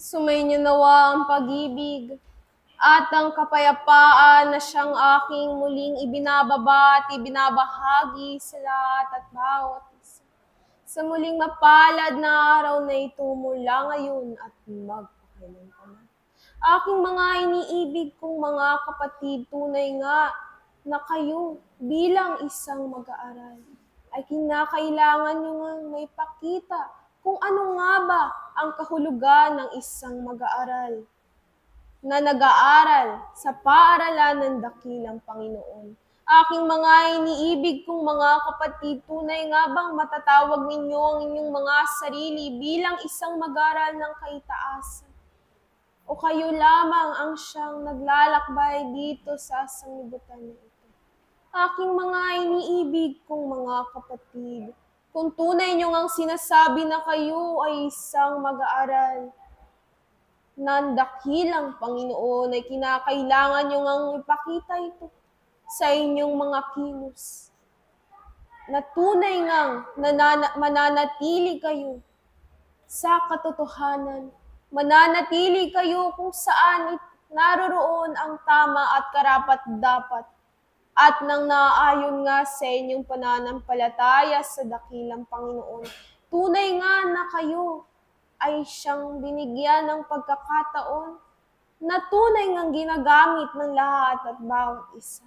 Sumainyo nawa ang pag-ibig at ang kapayapaan na siyang aking muling ibinababa at ibinabahagi sa lahat at bawat isa. Sa muling mapalad na araw na ito mula ngayon at magpakailanman. Aking mga iniibig kong mga kapatid, tunay nga na kayo bilang isang mag-aaral ay kinakailangan nyo nga may pakita kung ano nga ba ang kahulugan ng isang mag-aaral na nag-aaral sa paaralan ng dakilang Panginoon. Aking mga iniibig kong mga kapatid, tunay nga bang matatawag ninyo ang inyong mga sarili bilang isang mag-aaral ng kaitaasan? O kayo lamang ang siyang naglalakbay dito sa sanglibutan na ito? Aking mga iniibig kong mga kapatid, kung tunay nyo ngang sinasabi na kayo ay isang mag-aaral ng dakilang Panginoon, ay kinakailangan nyo ngang ipakita ito sa inyong mga kilos. Na tunay ngang mananatili kayo sa katotohanan, mananatili kayo kung saan naroroon ang tama at karapat-dapat at nang naaayon nga sa inyong pananampalataya sa dakilang Panginoon. Tunay nga na kayo ay siyang binigyan ng pagkakataon na tunay ngang ginagamit ng lahat at bawat isa.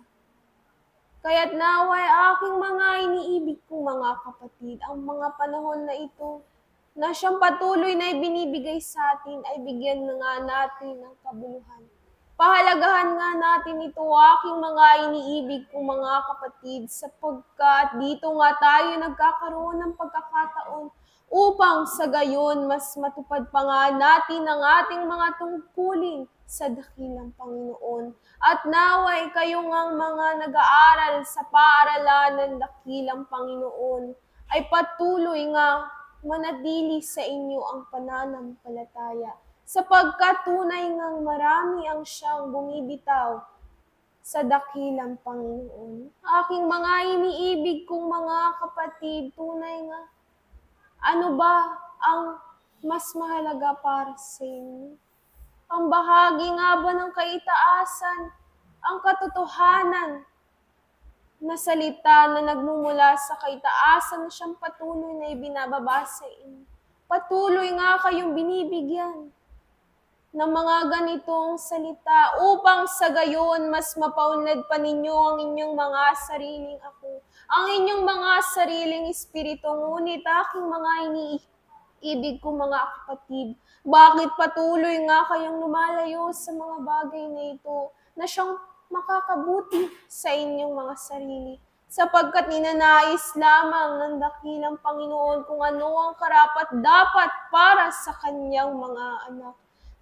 Kaya't naway aking mga iniibig kong mga kapatid, ang mga panahon na ito na siyang patuloy na ibinibigay sa atin ay bigyan na nga natin ng kabuluhan. Pahalagahan nga natin ito, aking mga iniibig kong mga kapatid, sapagkat dito nga tayo nagkakaroon ng pagkakataon upang sa gayon mas matupad pa nga natin ang ating mga tungkulin sa dakilang Panginoon. At naway kayong ang mga nag-aaral sa paaralan ng dakilang Panginoon ay patuloy nga manatili sa inyo ang pananampalataya, sapagkat tunay ngang marami ang siyang bumibitaw sa dakilang Panginoon. Aking mga iniibig kong mga kapatid, tunay nga, ano ba ang mas mahalaga para sa inyo? Ang bahagi nga ba ng kaitaasan, ang katotohanan na salita na nagmumula sa kaitaasan na siyang patuloy na ibinababa sa inyo? Patuloy nga kayong binibigyan ng mga ganitong salita upang sa gayon mas mapaunlad pa ninyo ang inyong mga sariling ako, ang inyong mga sariling espiritu. Ngunit aking mga iniibig ko mga kapatid, bakit patuloy nga kayong lumalayo sa mga bagay na ito na siyang makakabuti sa inyong mga sarili? Sapagkat ninanais lamang ng dakilang Panginoon kung ano ang karapat-dapat para sa kanyang mga anak.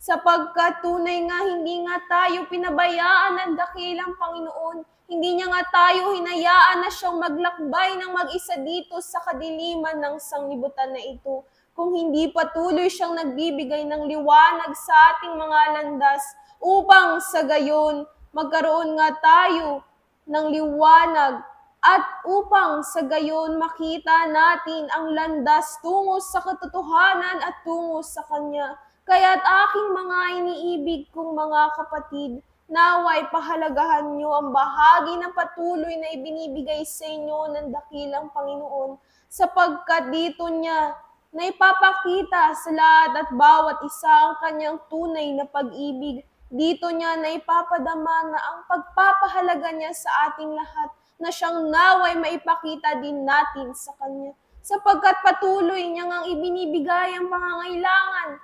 Sapagkat tunay nga hindi nga tayo pinabayaan ng dakilang Panginoon, hindi niya nga tayo hinayaan na siyang maglakbay ng mag-isa dito sa kadiliman ng sanglibutan na ito, kung hindi patuloy siyang nagbibigay ng liwanag sa ating mga landas, upang sa gayon magkaroon nga tayo ng liwanag at upang sa gayon makita natin ang landas tungo sa katotohanan at tungo sa Kanya. Kaya't aking mga iniibig kong mga kapatid, naway pahalagahan niyo ang bahagi ng patuloy na ibinibigay sa inyo ng dakilang Panginoon, sapagkat dito niya na ipapakita sa lahat at bawat isa ang kanyang tunay na pag-ibig. Dito niya na ipapadama na ang pagpapahalaga niya sa ating lahat, na siyang naway maipakita din natin sa Kanya, sapagkat patuloy niya ngang ibinibigay ang pangangailangan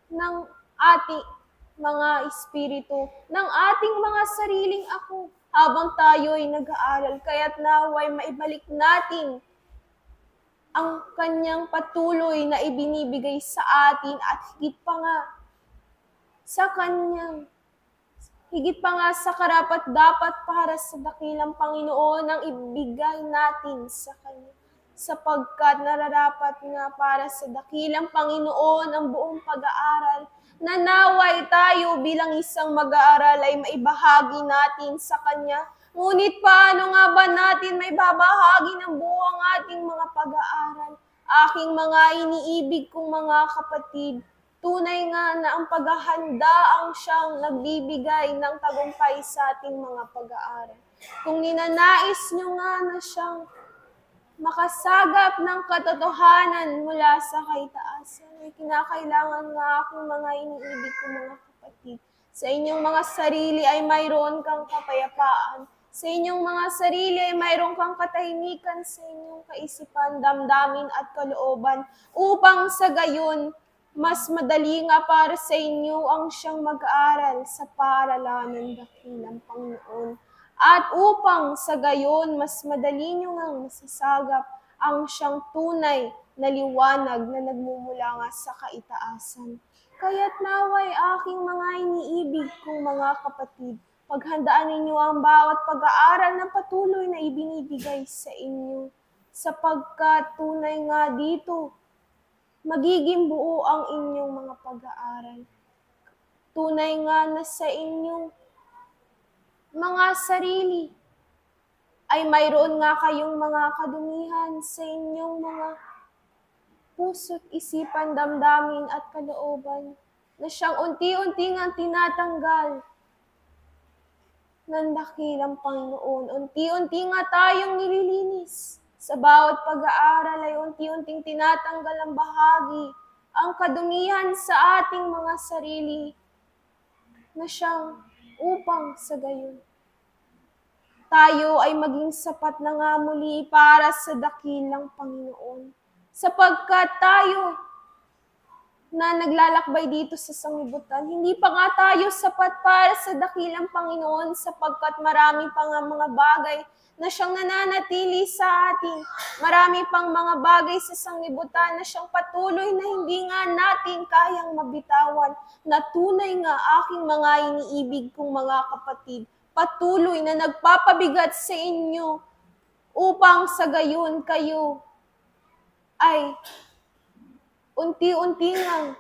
ng ating mga espiritu, ng ating mga sariling ako, habang tayo ay nag-aaral. Kaya't naway maibalik natin ang kanyang patuloy na ibinibigay sa atin at higit pa nga sa karapat-dapat para sa dakilang Panginoon ang ibigay natin sa Kanya. Sapagkat nararapat nga para sa dakilang Panginoon ang buong pag-aaral, na naway tayo bilang isang mag-aaral ay maibahagi natin sa Kanya. Ngunit paano nga ba natin may babahagi ng buong ating mga pag-aaral? Aking mga iniibig kong mga kapatid, Tunay nga na ang paghahanda ang siyang nagbibigay ng tagumpay sa ating mga pag-aaral. Kung ninanais nyo nga na siyang makasagap ng katotohanan mula sa kaitaasan, ay kinakailangan nga aking mga iniibig kong mga kapatid. Sa inyong mga sarili ay mayroon kang kapayapaan. Sa inyong mga sarili ay mayroon kang katahimikan sa inyong kaisipan, damdamin at kalooban, upang sa gayon, mas madali nga para sa inyo ang siyang mag-aaral sa paaralan ng dakilang Panginoon. At upang sa gayon, mas madali nyo ngang masasagap ang siyang tunay na liwanag na nagmumula nga sa kaitaasan. Kaya't naway aking mga iniibig kong mga kapatid, paghandaan ninyo ang bawat pag-aaral na patuloy na ibinibigay sa inyo, sapagkat tunay nga dito, magiging buo ang inyong mga pag-aaral. Tunay nga na sa inyong mga sarili ay mayroon nga kayong mga kadumihan sa inyong mga puso't isipan, damdamin at kalooban na siyang unti-unti nga tinatanggal ng dakilang Panginoon. Unti-unti nga tayong nililinis. Sa bawat pag-aaral ay unti-unting tinatanggal ang bahagi, ang kadumihan sa ating mga sarili na siyang upang sa gayon tayo ay maging sapat na nga muli para sa dakilang Panginoon. Sapagkat tayo na naglalakbay dito sa sanglibutan, hindi pa nga tayo sapat para sa dakilang Panginoon sapagkat marami pa nga mga bagay na siyang nananatili sa atin. Marami pang mga bagay sa sanglibutan na siyang patuloy na hindi nga natin kayang mabitawan, na tunay nga aking mga iniibig kong mga kapatid, patuloy na nagpapabigat sa inyo upang sa gayon kayo ay unti-unti ngang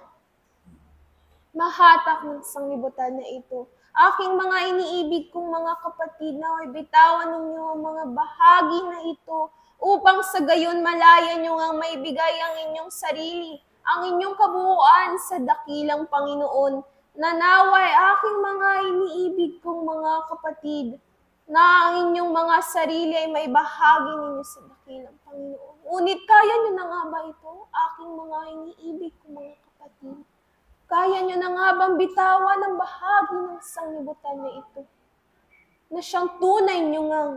mahatak ng sanglibutan na ito. Aking mga iniibig kong mga kapatid, na bitawan ninyo ang mga bahagi na ito upang sa gayon malaya nyo ngang maibigay ang inyong sarili, ang inyong kabuuan sa dakilang Panginoon. Nanaway aking mga iniibig kong mga kapatid, na ang inyong mga sarili ay may bahagi ninyo sa dakilang Panginoon. Ngunit kaya nyo na nga ba ito, aking mga iniibig kong mga kapatid? Kaya nyo na nga bang bitawan ang bahagi ng sanglibutan na ito, na siyang tunay nyo ngang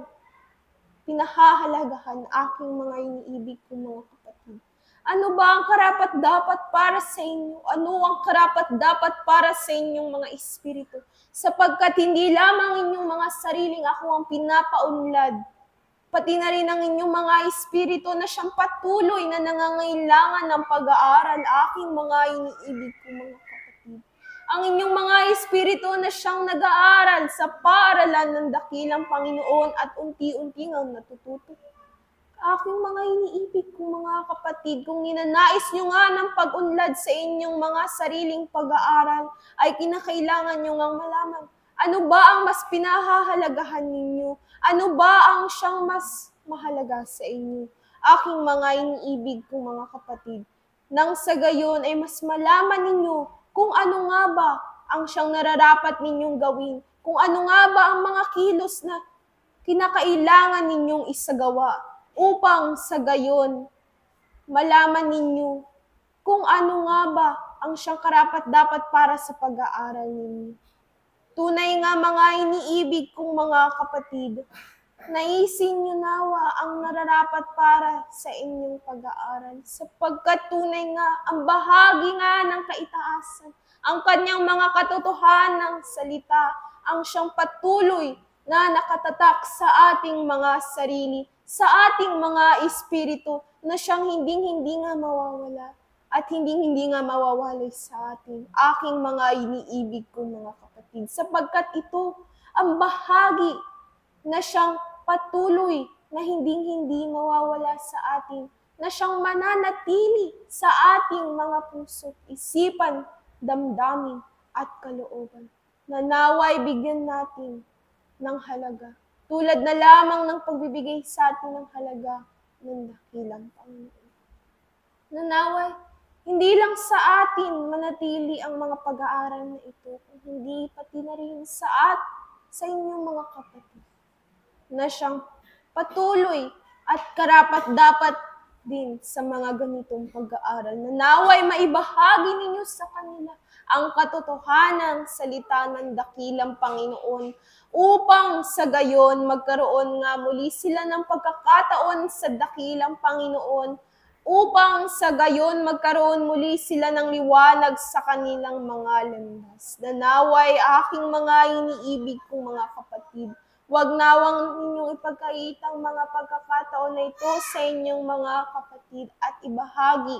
pinahahalagahan, aking mga iniibig kong mga kapatid? Ano ba ang karapat-dapat para sa inyo? Ano ang karapat-dapat para sa inyong mga espiritu? Sapagkat hindi lamang inyong mga sariling ako ang pinapaunlad, pati na rin ang inyong mga espiritu na siyang patuloy na nangangailangan ng pag-aaral, aking mga iniibig kong mga kapatid. Ang inyong mga espiritu na siyang nag-aaral sa paaralan ng dakilang Panginoon at unti-unti ngang natututo. Aking mga iniibig kong mga kapatid, kung ninanais nyo nga ng pag-unlad sa inyong mga sariling pag-aaral, ay kinakailangan nyo ngang malaman, ano ba ang mas pinahahalagahan ninyo? Ano ba ang siyang mas mahalaga sa inyo? Aking mga iniibig kong mga kapatid, nang sa gayon ay mas malaman ninyo kung ano nga ba ang siyang nararapat ninyong gawin, kung ano nga ba ang mga kilos na kinakailangan ninyong isagawa, upang sa gayon, malaman ninyo kung ano nga ba ang siyang karapat-dapat para sa pag-aaral ninyo. Tunay nga mga iniibig kong mga kapatid, naisin nyo nawa ang nararapat para sa inyong pag-aaral, sapagkat tunay nga ang bahagi nga ng kaitaasan, ang kanyang mga katotohanan ng salita, ang siyang patuloy na nakatatak sa ating mga sarili, sa ating mga espiritu, na siyang hindi nga mawawala at hindi nga mawawalay sa atin, aking mga iniibig kong mga kapatid, sapagkat ito ang bahagi na siyang patuloy na hindi mawawala sa atin, na siyang mananatili sa ating mga puso, isipan, damdamin at kalooban, na naway bigyan natin ng halaga, tulad na lamang ng pagbibigay sa atin ng halaga ng dakilang Panginoon. Nanaway, Hindi lang sa atin manatili ang mga pag-aaral na ito, hindi pati na rin sa inyong mga kapatid, na siyang patuloy at karapat-dapat din sa mga ganitong pag-aaral, na naway maibahagi ninyo sa kanila ang katotohanan salita ng dakilang Panginoon, upang sa gayon magkaroon nga muli sila ng pagkakataon sa dakilang Panginoon, upang sa gayon magkaroon muli sila ng liwanag sa kanilang mga landas. Naway aking mga iniibig kong mga kapatid, huwag nawang ninyong ipagkaitang mga pagkakataon na ito sa inyong mga kapatid at ibahagi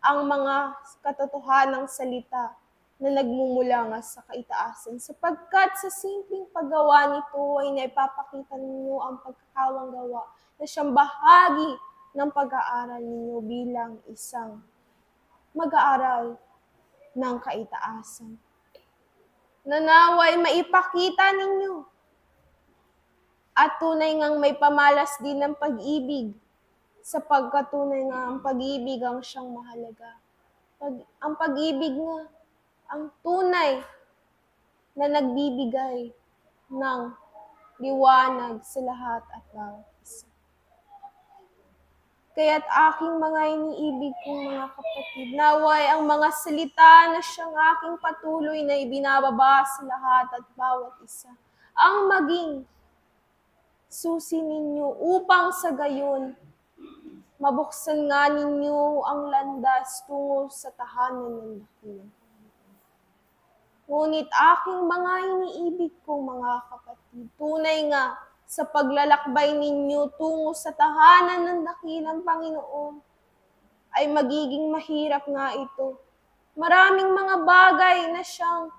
ang mga katotohanang salita na nagmumula nga sa kaitaasan. Sapagkat sa simpleng paggawa nito ay naipapakita ninyo ang pagkakawang gawa na siyang bahagi ng pag-aaral ninyo bilang isang mag-aaral ng kaitaasan. Nanaway maipakita ninyo at tunay ngang may pamalas din ng pag-ibig, sapagkat tunay nga ang pag-ibig ang siyang mahalaga. Ang pag-ibig nga, ang tunay na nagbibigay ng liwanag sa lahat at bawat isa. Kaya't aking mga iniibig kong mga kapatid, naway ang mga salita na siyang aking patuloy na ibinababa sa lahat at bawat isa, ang maging susi ninyo upang sa gayon mabuksan nga ninyo ang landas tungo sa tahanan ng dakilang. Ngunit aking mga iniibig kong mga kapatid, tunay nga sa paglalakbay ninyo tungo sa tahanan ng dakilang Panginoon, ay magiging mahirap nga ito. Maraming mga bagay na siyang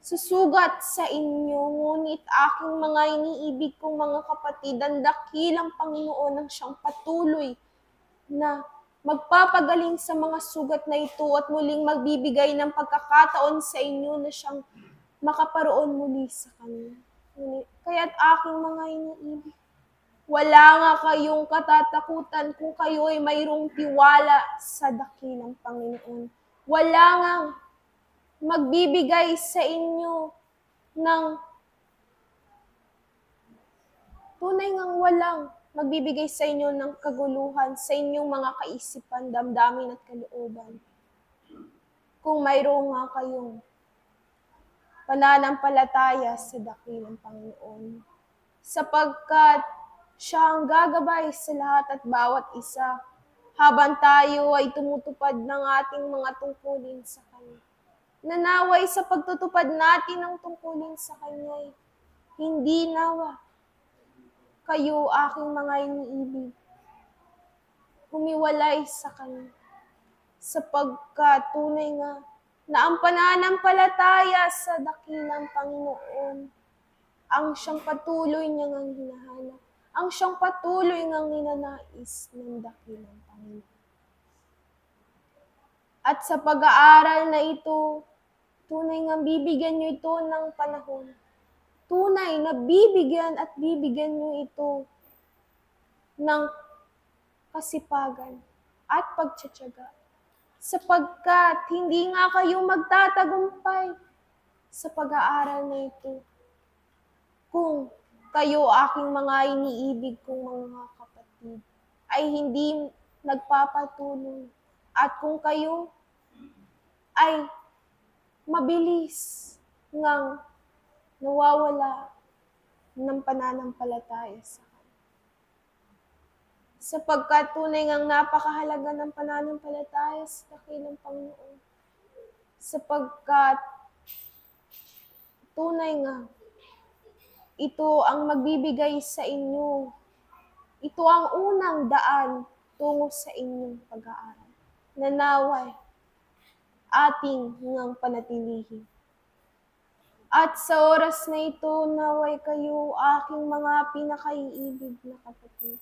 susugat sa inyo, ngunit aking mga iniibig kong mga kapatid, ang dakilang Panginoon ang siyang patuloy na magpapagaling sa mga sugat na ito at muling magbibigay ng pagkakataon sa inyo na siyang makaparoon muli sa Kanya. Kaya't aking mga iniibig, wala nga kayong katatakutan kung kayo ay mayroong tiwala sa dakilang Panginoon. Wala nga magbibigay sa inyo ng tunay ngang walang magbibigay sa inyo ng kaguluhan sa inyong mga kaisipan, damdamin at kalooban. Kung mayroong nga kayong pananampalataya sa dakilang Panginoon, sapagkat siya ang gagabay sa lahat at bawat isa habang tayo ay tumutupad ng ating mga tungkulin sa Kanya. Nanaway sa pagtutupad natin ng tungkulin sa Kanya, hindi nawa kayo, aking mga iniibig, humiwalay sa Kanya, sapagkat tunay nga na ang pananampalataya sa dakilang Panginoon ang siyang patuloy niya ngang hinahanap, ang siyang patuloy ngang ninanais ng dakilang Panginoon. At sa pag-aaral na ito, tunay nga bibigyan niyo ito ng panahon. Tunay na bibigyan niyo ito ng kasipagan at pagtsatsaga, sapagkat hindi nga kayo magtatagumpay sa pag-aaral na ito kung kayo, aking mga iniibig kong mga kapatid, ay hindi nagpapatuloy, at kung kayo ay mabilis ngang nawawala ng pananampalataya sa Kanya. Sapagkat tunay ngang napakahalaga ng pananampalataya sa dakilang Panginoon. Sapagkat tunay nga, ito ang magbibigay sa inyo. Ito ang unang daan tungo sa inyong pag-aaral. Nanaway ating ngang panatilihin. At sa oras na ito, naway kayo, aking mga pinakaiibig na kapatid,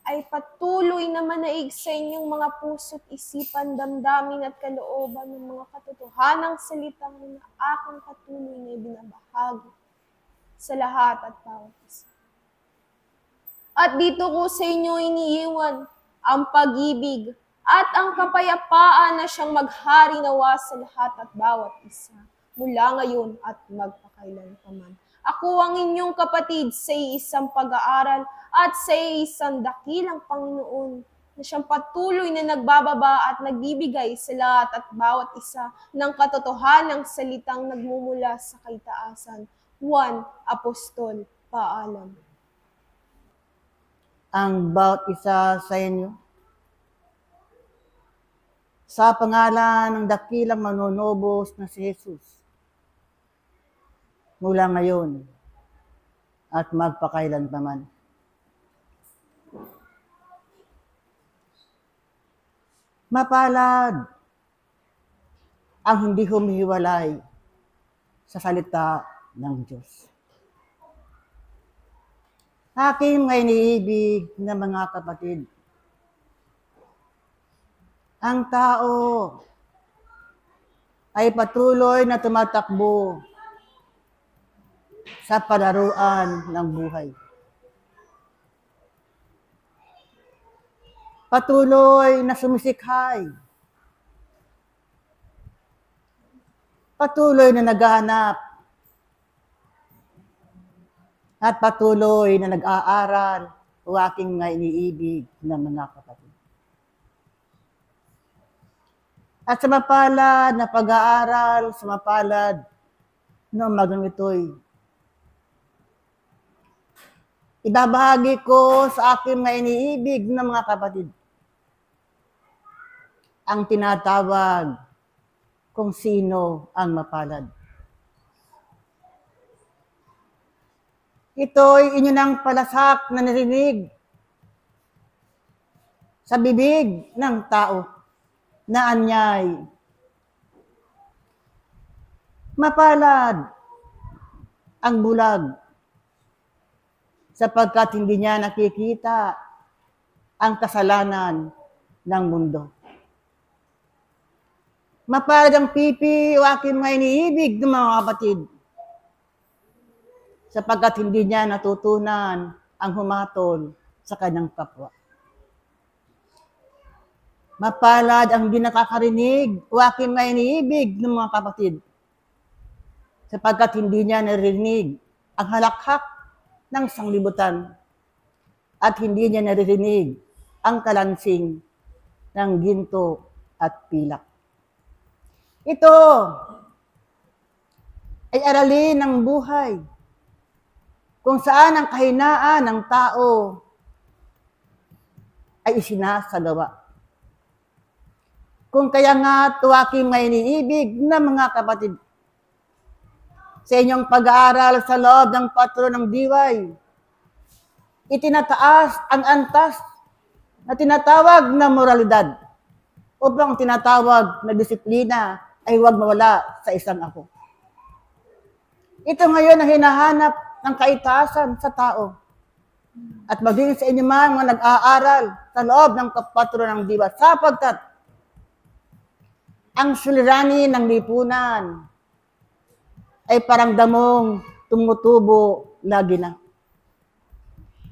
ay patuloy na manaig sa inyong mga puso't isipan, damdamin at kalooban ng mga katotohanang salitang na aking patuloy na ibinabahagi sa lahat at bawat isa. At dito ko sa inyo iniiwan ang pag-ibig, at ang kapayapaan na siyang maghari nawa sa lahat at bawat isa, mula ngayon at magpakailanpaman. Ako ang inyong kapatid sa isang pag-aaral at sa isang dakilang Panginoon na siyang patuloy na nagbababa at nagbibigay sa lahat at bawat isa ng katotohanang salitang nagmumula sa kaitaasan. Juan Apostol, paalam. Ang bawat isa sa inyo, sa pangalan ng dakilang manunubos na si Jesus, mula ngayon at magpakailanpaman. Mapalad ang hindi humihiwalay sa salita ng Diyos. Aking mga iniibig na mga kapatid, ang tao ay patuloy na tumatakbo sa palaruan ng buhay. Patuloy na sumisikhay. Patuloy na naghahanap. At patuloy na nag-aaral o aking mga iniibig na mga kapatid. At sa mapalad na pag-aaral, sa mapalad na umagang ito'y ibabahagi ko sa aking mga iniibig na mga kapatid ang tinatawag kung sino ang mapalad. Ito'y inyo ng palasak na narinig sa bibig ng tao na anyay. Mapalad ang bulag sapagkat hindi niya nakikita ang kasalanan ng mundo. Mapalad ang pipi o aking mga iniibig ng mga kapatid sapagkat hindi niya natutunan ang humatol sa kanyang kapwa. Mapalad ang di nakakarinig o aking mga iniibig ng mga kapatid sapagkat hindi niya narinig ang halakhak ng sanglibutan at hindi niya naririnig ang kalansing ng ginto at pilak. Ito ay aralin ng buhay kung saan ang kahinaan ng tao ay isinasagawa. Kung kaya nga ito aking may iniibig na mga kapatid, sa inyong pag-aaral sa loob ng patro ng diway, itinataas ang antas na tinatawag na moralidad upang tinatawag na disiplina ay huwag mawala sa isang ako. Ito ngayon ang hinahanap ng kaitaasan sa tao. At maging sa inyo mga nag-aaral sa loob ng patro ng diwa, sapagkat ang suliranin ng lipunan ay parang damong tumutubo lagi na.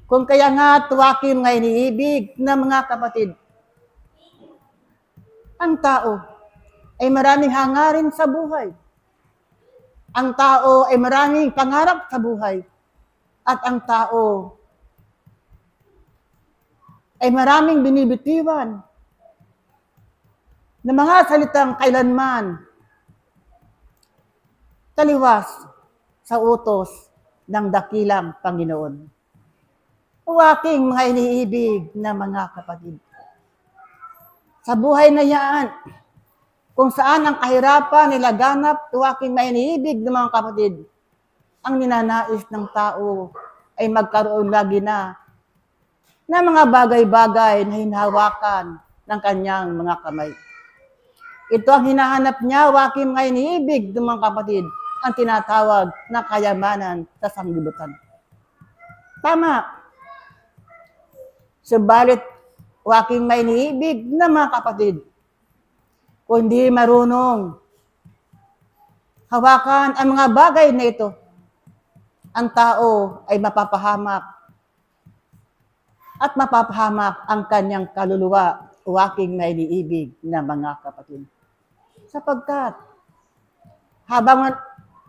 Kung kaya nga tuwakin mga iniibig na mga kapatid, ang tao ay maraming hangarin sa buhay. Ang tao ay maraming pangarap sa buhay. At ang tao ay maraming binibitiwan na mga salitang kailanman taliwas sa utos ng dakilang Panginoon. O aking mga iniibig na mga kapatid, sa buhay na yan, kung saan ang kahirapan nilaganap, o aking mga iniibig na mga kapatid, ang ninanais ng tao ay magkaroon lagi na mga bagay-bagay na hinahawakan ng kanyang mga kamay. Ito ang hinahanap niya, o aking mga iniibig ng mga kapatid, ang tinatawag na kayamanan sa sanglibutan. Tama. Subalit, o aking may iniibig na mga kapatid, kung hindi marunong hawakan ang mga bagay na ito, ang tao ay mapapahamak at mapapahamak ang kanyang kaluluwa o aking may iniibig na mga kapatid. Sapagkat habang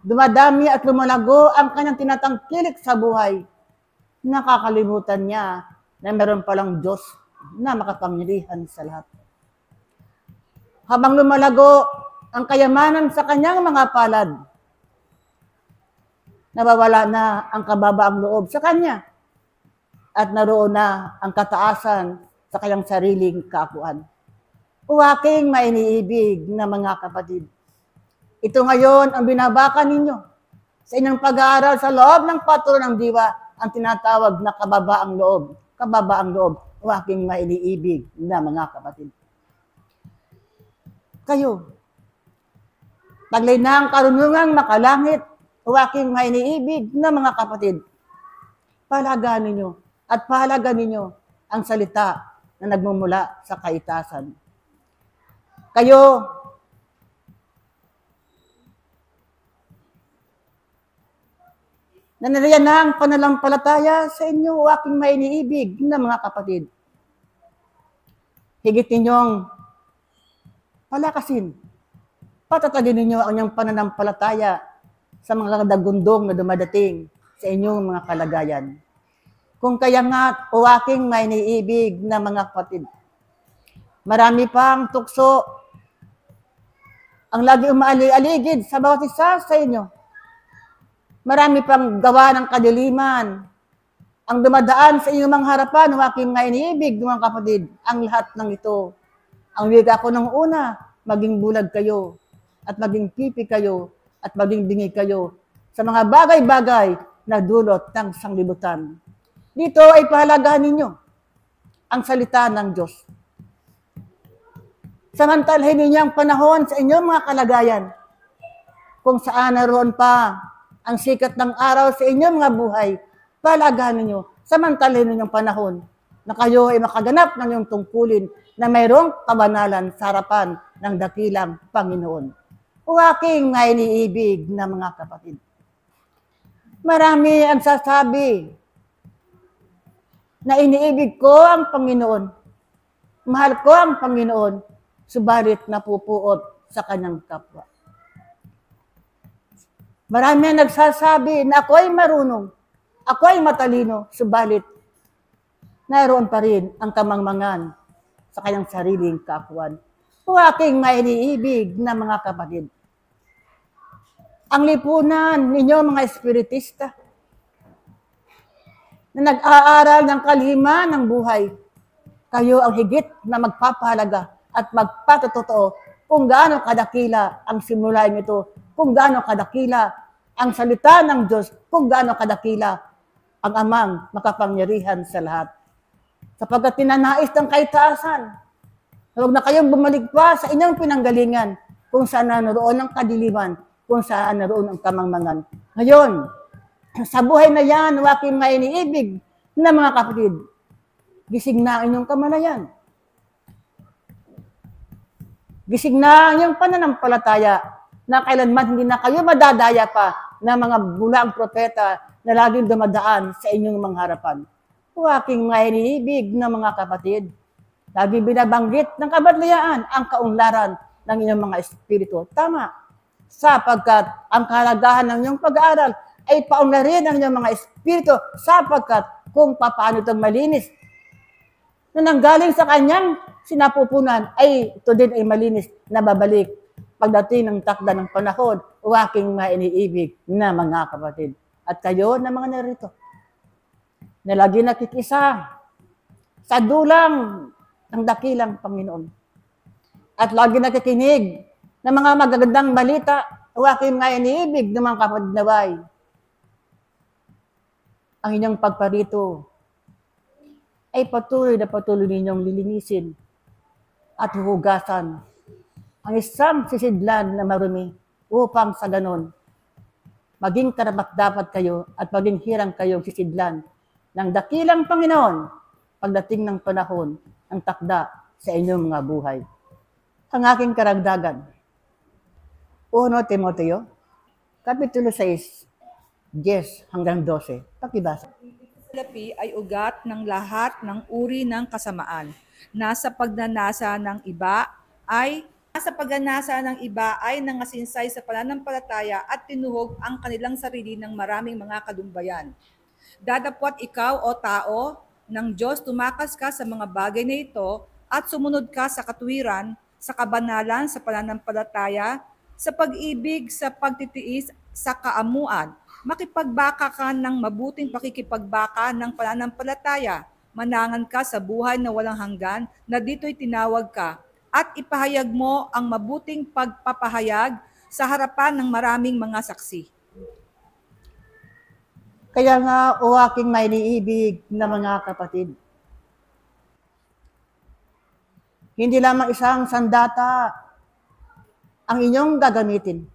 dumadami at lumalago ang kanyang tinatangkilik sa buhay, nakakalimutan niya na meron palang Diyos na makapangyarihan sa lahat. Habang lumalago ang kayamanan sa kanyang mga palad, nawawala na ang kababaang loob sa kanya at naroon na ang kataasan sa kanyang sariling kaapuan. O aking mainiibig na mga kapatid, ito ngayon ang binabaka ninyo sa inyong pag-aaral sa loob ng paturo ng diwa, ang tinatawag na kababaang loob. Kababaang loob, o aking mainiibig na mga kapatid. Kayo, taglay na ang karunungang makalangit, o aking mainiibig na mga kapatid. Pahalagaan ninyo at pahalagaan ninyo ang salita na nagmumula sa kaitasan. Kayo, naniriyan na ang pananampalataya sa inyo, o aking mainiibig na mga kapatid. Higit ninyong palakasin, patatagin ninyo ang inyong pananampalataya sa mga dagundong na dumadating sa inyong mga kalagayan. Kung kaya nga, o aking mainiibig na mga kapatid, marami pang tukso ang lagi umaalig-aligid sa bawat isa sa inyo. Marami pang gawa ng kadiliman ang dumadaan sa inyong mga harapan, o aking mainiibig mga kapatid. Ang lahat ng ito, ang wiga ko ng una, maging bulag kayo, at maging pipi kayo, at maging bingi kayo sa mga bagay-bagay na dulot ng sanglibutan. Dito ay pahalagahan ninyo ang salita ng Diyos. Samantalahin ninyo ang panahon sa inyong mga kalagayan, kung saan naroon pa ang sikat ng araw sa inyong mga buhay, pahalagahan ninyo, samantalahin ninyo ang panahon na kayo ay makaganap ng iyong tungkulin na mayroong kabanalan sa harapan ng dakilang Panginoon. O aking mainiibig na mga kapatid. Marami ang sasabi na iniibig ko ang Panginoon, mahal ko ang Panginoon, subalit napupuot sa kanyang kapwa. Marami ang nagsasabi na ako ay marunong, ako ay matalino, subalit naroon pa rin ang kamangmangan sa kanyang sariling kaapuan. O aking mainiibig na mga kapatid. Ang lipunan ninyo mga espiritista na nag-aaral ng kalima ng buhay, kayo ang higit na magpapahalaga at magpatotoo kung gaano kadakila ang simulain ito, kung gaano kadakila ang salita ng Diyos, kung gaano kadakila ang amang makapangyarihan sa lahat. Sapagkat tinanais ng kaitaasan, huwag na kayong bumalik pa sa inyong pinanggalingan kung saan naroon ang kadiliman, kung saan naroon ang kamangmangan. Ngayon, sa buhay na yan, aking mainiibig na mga kapatid, gising na ang inyong kamalayan. Gising na ang inyong pananampalataya na kailanman hindi na kayo madadaya pa ng mga bulang propeta na laging dumadaan sa inyong mga harapan. Aking mainiibig na mga kapatid, lagi binabanggit ng kabatlayaan ang kaunlaran ng inyong mga espiritu. Tama. Sapagkat ang kahalagahan ng inyong pag-aaral ay paunlarin ang inyong mga espiritu sapagkat kung paano itong malinis na nanggaling sa kanyang sinapupunan ay ito din ay malinis na babalik pagdating ng takda ng panahon, o aking mainiibig na mga kapatid. At kayo na mga narito, na lagi nakikisa sa dulang ng dakilang Panginoon. At lagi nakikinig ng mga magagandang balita, o aking mainiibig ng mga kapatid na bay. Ang inyong pagparito ay patuloy ninyong lilinisin at huhugasan ang isang sisidlan na marumi upang sa ganon maging karapat-dapat kayo at maging hirang kayong sisidlan ng dakilang Panginoon pagdating ng panahon ng takda sa inyong mga buhay. Ang aking karagdagan, 1 Timoteo, Kapitulo 6, 10 hanggang 12. Pakibasa. Lapi ay ugat ng lahat ng uri ng kasamaan. Nasa pagnanasa ng iba ay nangasinsay sa pananampalataya at tinuhog ang kanilang sarili ng maraming mga kadumbayan. Dadapwat ikaw o tao ng Diyos, tumakas ka sa mga bagay na ito at sumunod ka sa katwiran, sa kabanalan, sa pananampalataya, sa pag-ibig, sa pagtitiis, sa kaamuan. Makipagbaka ka ng mabuting pakikipagbaka ng pananampalataya. Manangan ka sa buhay na walang hanggan na dito'y tinawag ka at ipahayag mo ang mabuting pagpapahayag sa harapan ng maraming mga saksi. Kaya nga, o aking may iniibig na mga kapatid, hindi lamang isang sandata ang inyong gagamitin.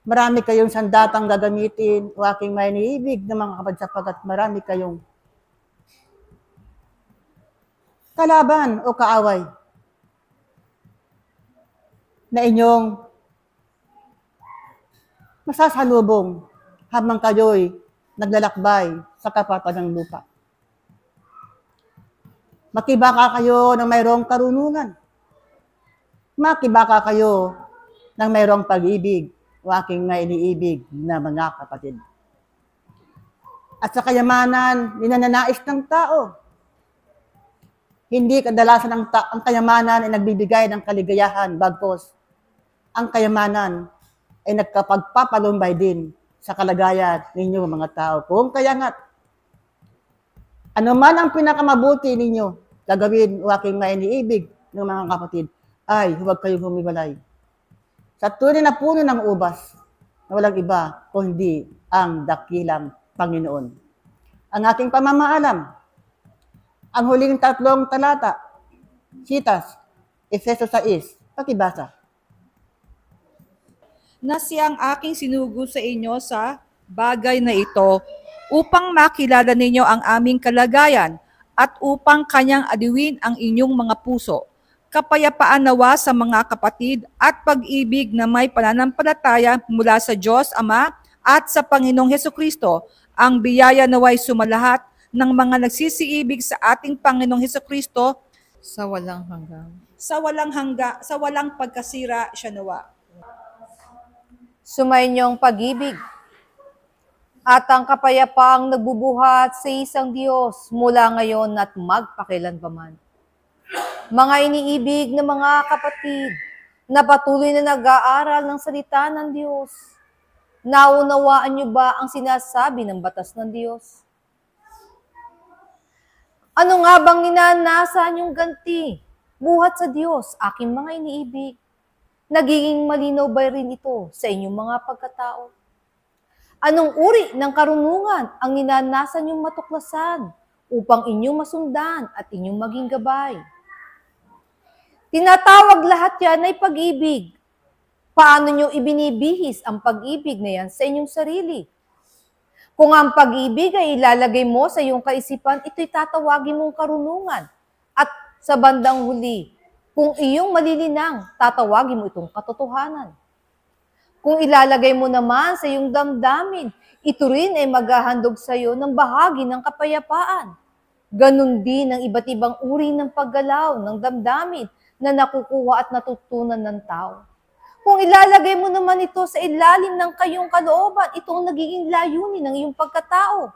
Marami kayong sandatang gagamitin, o aking may iniibig na mga kapatid, sapagkat marami kayong kalaban o kaaway na inyong masasalubong habang kayo'y naglalakbay sa kapatan ng lupa. Makibaka kayo ng mayroong karunungan. Makibaka kayo ng mayroong pag-ibig, o aking may iniibig na mga kapatid. At sa kayamanan, ninananais ng tao. Hindi kadalasan ang kayamanan ay nagbibigay ng kaligayahan, bagkos ang kayamanan ay nagkapagpapalumbay din sa kalagayan ninyo mga tao. Kung kaya nga, ano man ang pinakamabuti ninyo gagawin, o aking may iniibig ng mga kapatid, ay huwag kayong humiwalay sa tunay na puno ng ubas na walang iba kundi ang dakilang Panginoon. Ang aking pamamaalam, ang huling 3 talata, Sitas, Efeso 6, pakibasa. Na siyang aking sinugo sa inyo sa bagay na ito upang makilala ninyo ang aming kalagayan at upang kanyang adiwin ang inyong mga puso. Kapayapaan nawa sa mga kapatid at pag-ibig na may pananampalataya mula sa Diyos Ama at sa Panginoong Hesukristo. Ang biyaya naway sumalahat ng mga nagsisiibig sa ating Panginoong Hesukristo sa walang hanggan. Sa walang pagkasira siya nawa. Sumainyong pag-ibig at ang kapayapaang nagbubuhat sa isang Diyos mula ngayon at magpakilanpaman. Mga iniibig na mga kapatid na patuloy na nag-aaral ng salita ng Diyos, naunawaan niyo ba ang sinasabi ng batas ng Diyos? Ano nga bang ninanasa niyong ganti? Buhat sa Diyos, aking mga iniibig. Nagiging malinaw ba rin ito sa inyong mga pagkatao? Anong uri ng karunungan ang ninanasa niyong matuklasan upang inyong masundan at inyong maging gabay? Tinatawag lahat yan ay pag-ibig. Paano niyo ibinibihis ang pag-ibig na yan sa inyong sarili? Kung ang pag-ibig ay ilalagay mo sa iyong kaisipan, ito'y tatawagin mong karunungan. At sa bandang huli, kung iyong malilinang, tatawagin mo itong katotohanan. Kung ilalagay mo naman sa iyong damdamin, ito rin ay maghahandog sa iyo ng bahagi ng kapayapaan. Ganon din ang iba't ibang uri ng paggalaw ng damdamin na nakukuha at natutunan ng tao. Kung ilalagay mo naman ito sa ilalim ng kayong kalooban, ito ang nagiging layunin ng iyong pagkatao.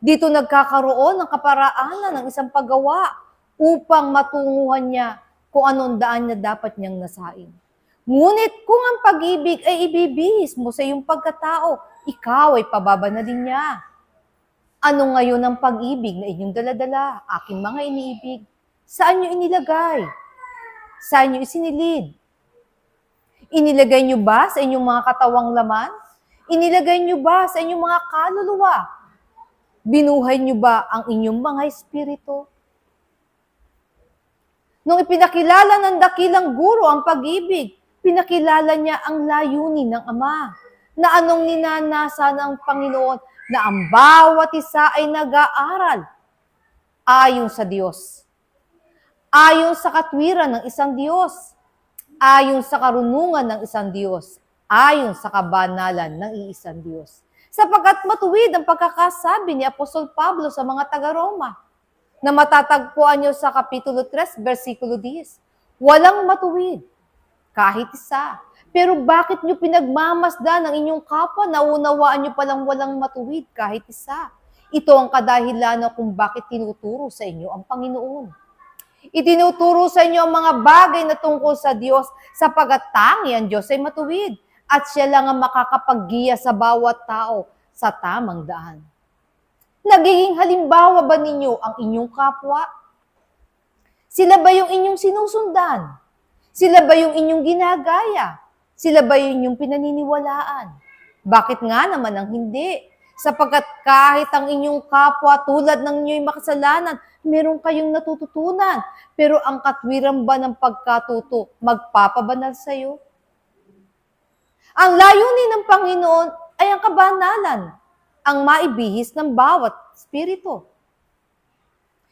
Dito nagkakaroon ng kaparaanan ng isang paggawa upang matunguhan niya kung anong daan niya dapat niyang nasain. Ngunit kung ang pag-ibig ay ibibihis mo sa iyong pagkatao, ikaw ay pababanalin niya. Ano ngayon ang pag-ibig na inyong daladala, aking mga iniibig? Saan niyo inilagay? Saan niyo isinilid? Inilagay niyo ba sa inyong mga katawang laman? Inilagay niyo ba sa inyong mga kaluluwa? Binuhay niyo ba ang inyong mga espiritu? Nung ipinakilala ng dakilang guro ang pag-ibig, pinakilala niya ang layunin ng Ama, na anong ninanasa ng Panginoon na ang bawat isa ay nag-aaral ayon sa Diyos, ayon sa katwiran ng isang Diyos, ayon sa karunungan ng isang Diyos, ayon sa kabanalan ng iisang Diyos. Sapagkat matuwid ang pagkakasabi ni Apostol Pablo sa mga taga-Roma na matatagpuan niyo sa Kapitulo 3, versikulo 10. Walang matuwid, kahit isa. Pero bakit niyo pinagmamasdan ang inyong kapwa? Naunawaan niyo palang walang matuwid, kahit isa. Ito ang kadahilan kung bakit tinuturo sa inyo ang Panginoon. Itinuturo sa inyo ang mga bagay na tungkol sa Diyos sapagkat tangi ang Diyos ay matuwid at siya lang ang makakapaggiya sa bawat tao sa tamang daan. Nagiging halimbawa ba ninyo ang inyong kapwa? Sila ba yung inyong sinusundan? Sila ba yung inyong ginagaya? Sila ba yung inyong pinaniniwalaan? Bakit nga naman ang hindi? Sapagkat kahit ang inyong kapwa tulad ng inyo'y makasalanan, meron kayong natututunan. Pero ang katwiran ba ng pagkatuto magpapabanal sa iyo? Ang layunin ng Panginoon ay ang kabanalan, ang maibihis ng bawat espiritu.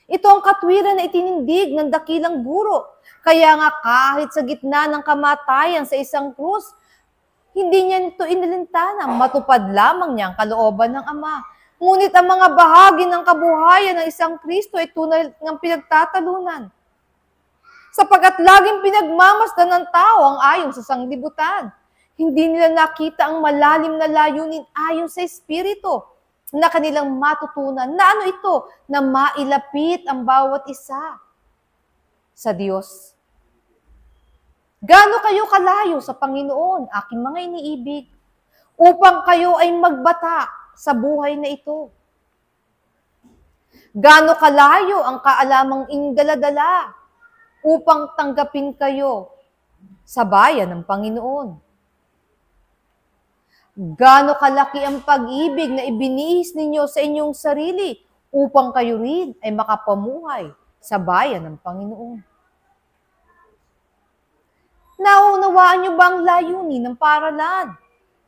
Ito ang katwiran na itinindig ng dakilang guro. Kaya nga kahit sa gitna ng kamatayan sa isang krus, hindi niya ito inilintana. Matupad lamang niya ang kalooban ng Ama. Ngunit ang mga bahagi ng kabuhayan ng isang Kristo ay tunay ng pinagtatalunan. Sapagkat laging pinagmamasdan ng tao ang ayon sa sanglibutan. Hindi nila nakita ang malalim na layunin ayon sa Espiritu na kanilang matutunan. Na ano ito? Na mailapit ang bawat isa sa Diyos. Gaano kayo kalayo sa Panginoon, aking mga iniibig, upang kayo ay magbata sa buhay na ito? Gaano kalayo ang kaalamang indaladala upang tanggapin kayo sa bayan ng Panginoon? Gaano kalaki ang pag-ibig na ibinihis ninyo sa inyong sarili upang kayo rin ay makapamuhay sa bayan ng Panginoon? Naunawaan niyo ba ang layunin ng paralan?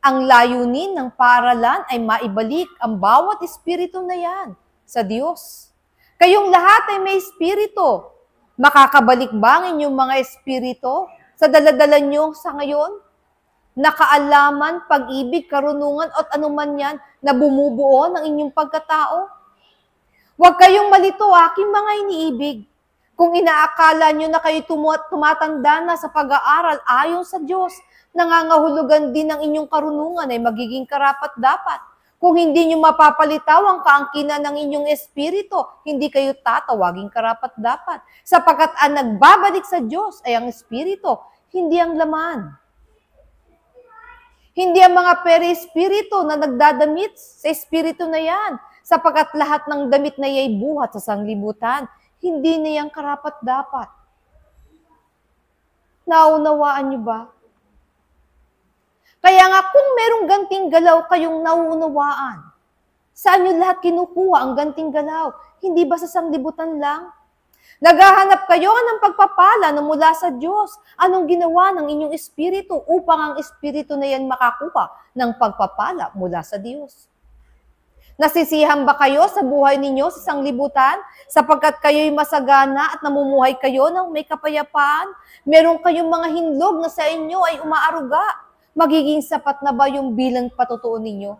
Ang layunin ng paralan ay maibalik ang bawat espiritu na yan sa Diyos. Kayong lahat ay may espiritu. Makakabalik ba ang inyong mga espiritu sa daladala niyo sa ngayon? Nakaalaman, pag-ibig, karunungan at anuman yan na bumubuo ng inyong pagkatao? Huwag kayong malito, aking mga iniibig. Kung inaakala nyo na kayo tumatanda na sa pag-aaral ayon sa Diyos, nangangahulugan din ng inyong karunungan ay magiging karapat-dapat. Kung hindi nyo mapapalitaw ang kaangkinan ng inyong espiritu, hindi kayo tatawaging karapat-dapat. Sapagkat ang nagbabalik sa Diyos ay ang espiritu, hindi ang laman. Hindi ang mga peri-espiritu na nagdadamit sa espiritu na yan, sapagkat lahat ng damit na ya'y buhat sa sanglibutan, hindi na yan karapat-dapat. Naunawaan niyo ba? Kaya nga kung merong ganting galaw kayong nauunawaan, saan niyo lahat kinukuha ang ganting galaw? Hindi ba sa sanglibutan lang? Naghahanap kayo ng pagpapala na mula sa Diyos. Anong ginawa ng inyong espiritu upang ang espiritu na yan makakuha ng pagpapala mula sa Diyos? Nasisiyahan ba kayo sa buhay ninyo sa sanglibutan sapagkat kayo'y masagana at namumuhay kayo ng may kapayapaan? Meron kayong mga hinlog na sa inyo ay umaaruga. Magiging sapat na ba yung bilang patutuon ninyo?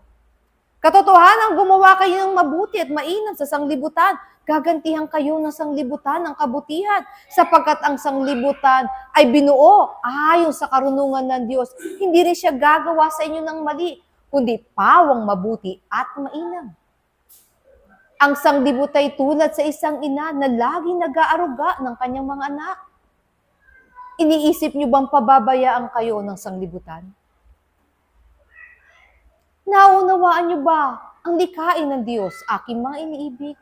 Katotohanan, gumawa kayo ng mabuti at mainam sa sanglibutan. Gagantihan kayo ng sanglibutan ng kabutihan sapagkat ang sanglibutan ay binuo ayon sa karunungan ng Diyos. Hindi rin siya gagawa sa inyo ng mali, kundi pawang mabuti at mainam. Ang sanglibutan ay tulad sa isang ina na lagi nag-aaruga ng kanyang mga anak. Iniisip niyo bang pababayaan kayo ng sanglibutan? Naunawaan niyo ba ang likhain ng Diyos, aking mga iniibig?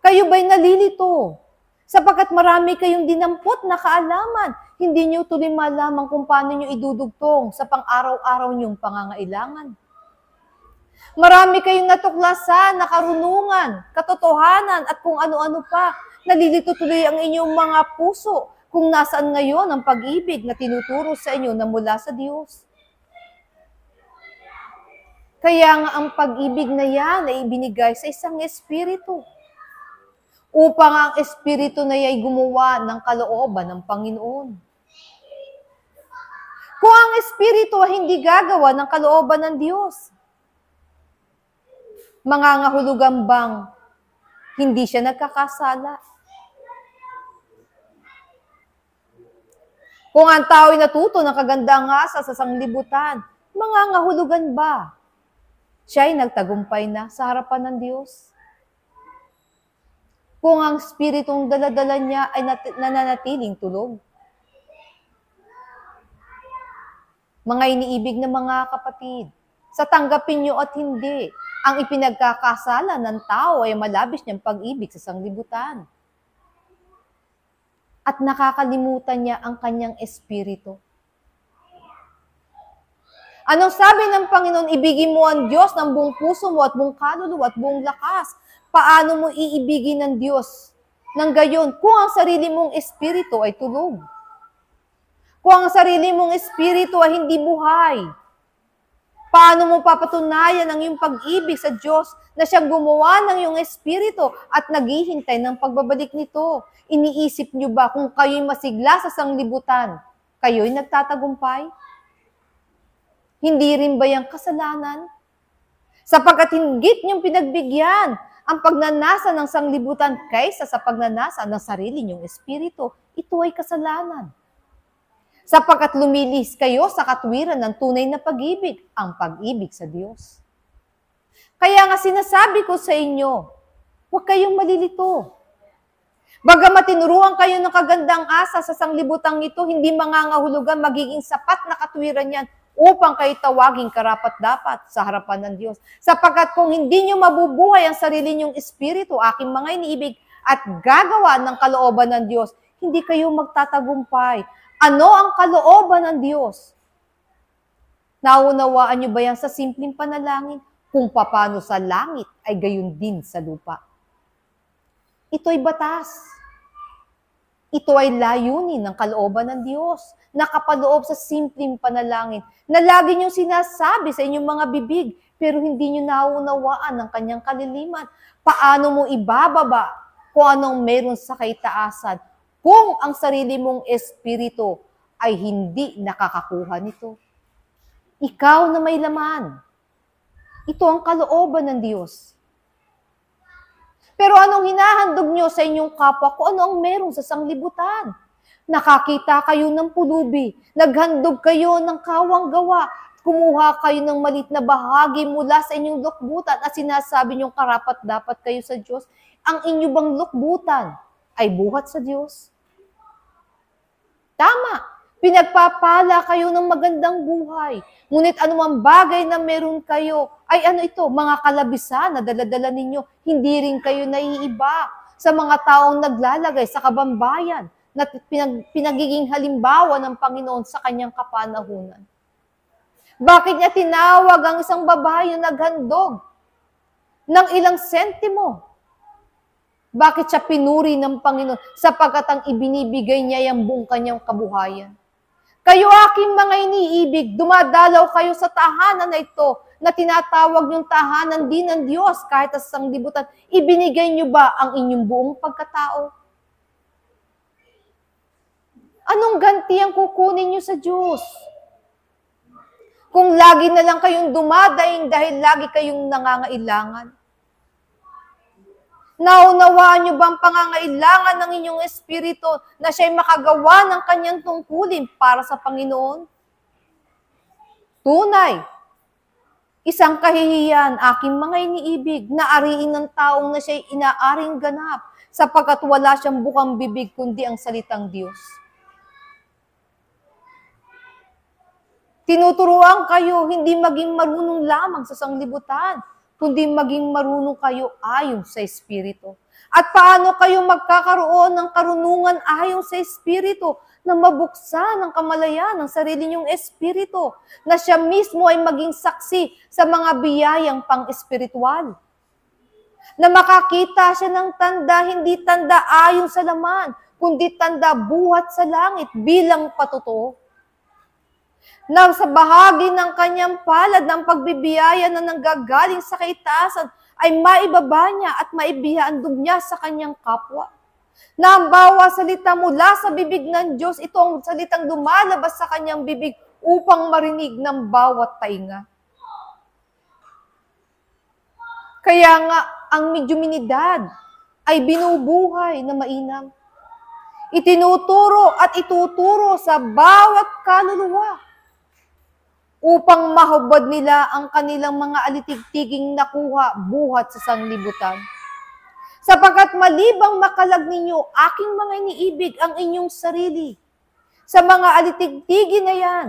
Kayo ba'y nalilito? Sapagkat marami kayong dinampot na kaalaman, hindi niyo tuloy malaman kung paano niyo idudugtong sa pang-araw-araw niyong pangangailangan. Marami kayong natuklasan na karunungan, katotohanan at kung ano-ano pa. Nalilito tuloy ang inyong mga puso kung nasaan ngayon ang pag-ibig na tinuturo sa inyo na mula sa Diyos. Kaya nga ang pag-ibig na yan ay ibinigay sa isang espiritu upang ang espiritu na yan ay gumawa ng kalooban ng Panginoon. Kung ang espiritu ay hindi gagawa ng kalooban ng Diyos, Mangangahulugan bang hindi siya nagkakasala? Kung ang tao'y natuto ng kagandang asa sa sanglibutan, mangangahulugan ba siya'y nagtagumpay na sa harapan ng Diyos? Kung ang spiritong daladala niya ay nananatiling tulog? Mga iniibig na mga kapatid, sa tanggapin niyo at hindi, ang ipinagkakasala ng tao ay malabis niyang pag-ibig sa sanglibutan. At nakakalimutan niya ang kanyang espiritu. Anong sabi ng Panginoon? Ibigin mo ang Diyos ng buong puso mo at buong kaluluwa at buong lakas. Paano mo iibigin ng Diyos ng gayon kung ang sarili mong espiritu ay tulog? Kung ang sarili mong espiritu ay hindi buhay? Paano mo papatunayan ang iyong pag-ibig sa Diyos na siyang gumawa ng iyong espiritu at naghihintay ng pagbabalik nito? Iniisip niyo ba kung kayo'y masigla sa sanglibutan, kayo'y nagtatagumpay? Hindi rin ba yung kasalanan? Sapagkat hinggit niyong pinagbigyan ang pagnanasa ng sanglibutan kaysa sa pagnanasa ng sarili niyong espiritu, ito ay kasalanan. Sapagkat lumilis kayo sa katwiran ng tunay na pag-ibig, ang pag-ibig sa Diyos. Kaya nga sinasabi ko sa inyo, huwag kayong malilito. Bagamat tinuruan kayo ng kagandang asa sa sanglibutang ito, hindi mangangahulugan magiging sapat na katwiran yan upang kayo tawaging karapat-dapat sa harapan ng Diyos. Sapagkat kung hindi nyo mabubuhay ang sarili nyong espiritu, aking mga iniibig, at gagawa ng kalooban ng Diyos, hindi kayo magtatagumpay. Ano ang kalooban ng Diyos? Naunawaan nyo ba yan sa simpleng panalangin? Kung paano sa langit ay gayon din sa lupa. Ito'y batas. Ito ay layunin ng kalooban ng Diyos. Nakapaloob sa simpleng panalangin na lagi niyong sinasabi sa inyong mga bibig, pero hindi niyo naunawaan ang kanyang kaliliman. Paano mo ibababa kung anong meron sa kaitaasan kung ang sarili mong espiritu ay hindi nakakakuha nito? Ikaw na may laman. Ito ang kalooban ng Diyos. Pero anong hinahandog nyo sa inyong kapwa kung ano ang meron sa sanglibutan? Nakakita kayo ng pulubi, naghandog kayo ng kawang gawa, kumuha kayo ng malit na bahagi mula sa inyong lukbutan at sinasabi nyong karapat-dapat kayo sa Diyos. Ang inyo bang lukbutan ay buhat sa Diyos? Tama. Pinagpapala kayo ng magandang buhay. Ngunit anumang bagay na meron kayo, ay ano ito, mga kalabisan na daladala ninyo, hindi rin kayo naiiba sa mga taong naglalagay sa kabambayan na pinagiging halimbawa ng Panginoon sa kanyang kapanahunan. Bakit niya tinawag ang isang babae na naghandog ng ilang sentimo? Bakit siya pinuri ng Panginoon? Sapagkat ang ibinibigay niya yung buong kanyang kabuhayan. Kayo aking mga iniibig, dumadalaw kayo sa tahanan na ito na tinatawag niyong tahanan din ng Diyos kahit sa sanglibutan. Ibinigay niyo ba ang inyong buong pagkatao? Anong ganti ang kukunin niyo sa Diyos? Kung lagi na lang kayong dumadaing dahil lagi kayong nangangailangan. Naunawaan niyo bang pangangailangan ng inyong espiritu na siya'y makagawa ng kanyang tungkulin para sa Panginoon? Tunay, isang kahihiyan, aking mga iniibig, na ariin ng taong na siya'y inaaring ganap, sapagkat wala siyang bukang bibig kundi ang salitang Diyos. Tinuturuan kayo hindi maging marunong lamang sa sanglibutan, kundi maging marunong kayo ayon sa Espiritu. At paano kayo magkakaroon ng karunungan ayon sa Espiritu na mabuksan ang kamalayan ng sarili niyong Espiritu, na siya mismo ay maging saksi sa mga biyayang pang-espiritual. Na makakita siya ng tanda, hindi tanda ayon sa laman, kundi tanda buhat sa langit bilang patotoo. Na sa bahagi ng kanyang palad ng pagbibiyaya na nanggagaling sa kaitaasan ay maibaba niya at maibihandog niya sa kanyang kapwa. Na ang bawat salita mula sa bibig ng Diyos, ito ang salitang lumalabas sa kanyang bibig upang marinig ng bawat tainga. Kaya nga, ang medyuminidad ay binubuhay na mainam. Itinuturo at ituturo sa bawat kaluluwa upang mahubad nila ang kanilang mga alitigtiging nakuha buhat sa sanglibutan. Sapagkat malibang makalag ninyo, aking mga iniibig ang inyong sarili. Sa mga alitigtigin na yan,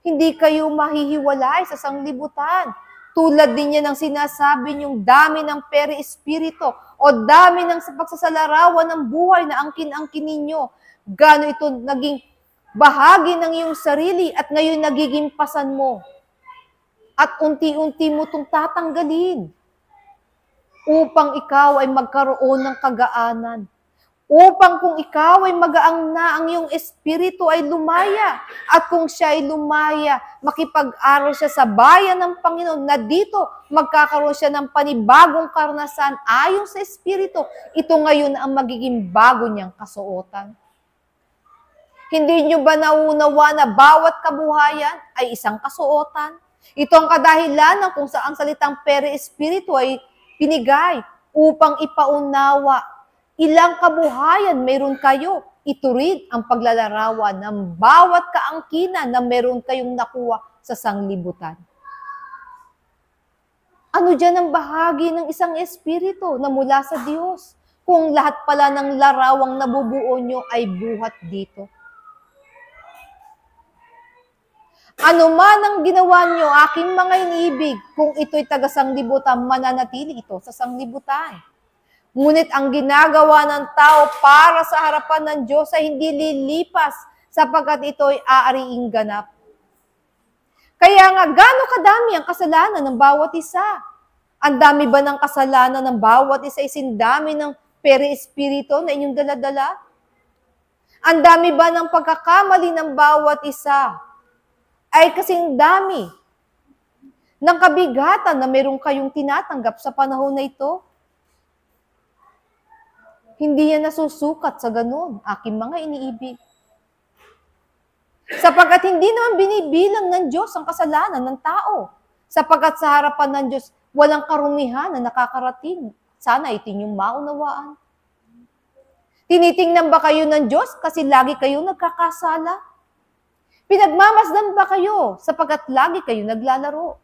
hindi kayo mahihiwalay sa sanglibutan. Tulad din yan ang sinasabi niyong dami ng peri-espiritu o dami ng pagsasalarawan ng buhay na angkin-angkin ninyo. Gano ito naging bahagi ng iyong sarili at ngayon nagiging pasan mo. At unti-unti mo itong tatanggalin upang ikaw ay magkaroon ng kagaanan. Upang kung ikaw ay magaang na, ang iyong espiritu ay lumaya. At kung siya ay lumaya, makipag-aral siya sa bayan ng Panginoon na dito magkakaroon siya ng panibagong karanasan ayon sa espiritu. Ito ngayon ang magiging bago niyang kasuotan. Hindi niyo ba nauunawa na bawat kabuhayan ay isang kasuotan? Ito ang kadahilan ng kung saan salitang peri-espiritu ay pinigay upang ipaunawa ilang kabuhayan meron kayo. Ito rin ang paglalarawan ng bawat kaangkinan na meron kayong nakuha sa sanglibutan. Ano dyan ang bahagi ng isang espiritu na mula sa Diyos? Kung lahat pala ng larawang nabubuo nyo ay buhat dito. Ano man ang ginawa nyo, aking mga iniibig, kung ito'y taga-sanglibutan, mananatili ito sa sanglibutan. Ngunit ang ginagawa ng tao para sa harapan ng Diyos ay hindi lilipas sapagkat ito'y aariing ganap. Kaya nga, gaano kadami ang kasalanan ng bawat isa? Ang dami ba ng kasalanan ng bawat isa isindami ng peri-espiritu na inyong daladala? Ang dami ba ng pagkakamali ng bawat isa? Ay kasing dami ng kabigatan na meron kayong tinatanggap sa panahon na ito? Hindi yan nasusukat sa ganun, aking mga iniibig. Sapagkat hindi naman binibilang ng Diyos ang kasalanan ng tao. Sapagkat sa harapan ng Diyos, walang karumihan na nakakarating. Sana ito yung maunawaan. Tinitingnan ba kayo ng Diyos kasi lagi kayo nagkakasala? Pinagmamasdan ba kayo sapagkat lagi kayo naglalaro?